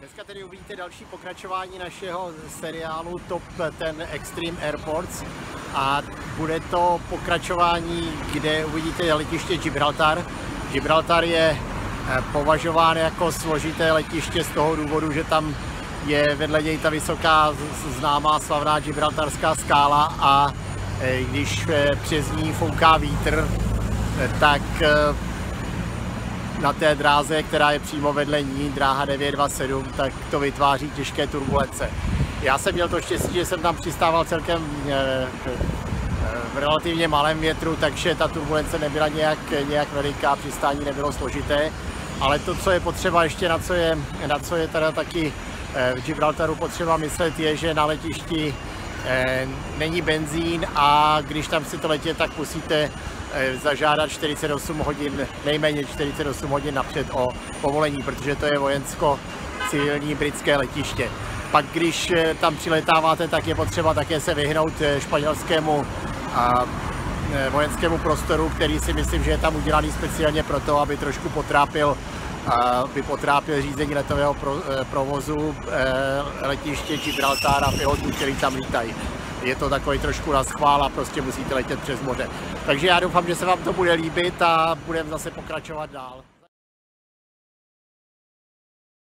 Dneska tedy uvidíte další pokračování našeho seriálu Top 10 Extreme Airports a bude to pokračování, kde uvidíte letiště Gibraltar. Gibraltar je považován jako složité letiště z toho důvodu, že tam je vedle něj ta vysoká známá slavná Gibraltarská skála a když přes ní fouká vítr, tak na té dráze, která je přímo vedle ní, dráha 927, tak to vytváří těžké turbulence. Já jsem měl to štěstí, že jsem tam přistával celkem v relativně malém větru, takže ta turbulence nebyla nějak veliká, přistání nebylo složité, ale to, co je potřeba ještě, na co je teda taky v Gibraltaru potřeba myslet, je, že na letišti není benzín a když tam chcete letět, tak musíte zažádat 48 hodin, nejméně 48 hodin napřed o povolení, protože to je vojensko-civilní britské letiště. Pak když tam přiletáváte, tak je potřeba také se vyhnout španělskému vojenskému prostoru, který si myslím, že je tam udělaný speciálně proto, aby trošku potrápil řízení letového provozu letiště Gibraltar a pilotů, který tam lítají. Je to takový trošku na schvál a prostě musíte letět přes moře. Takže já doufám, že se vám to bude líbit a budeme zase pokračovat dál.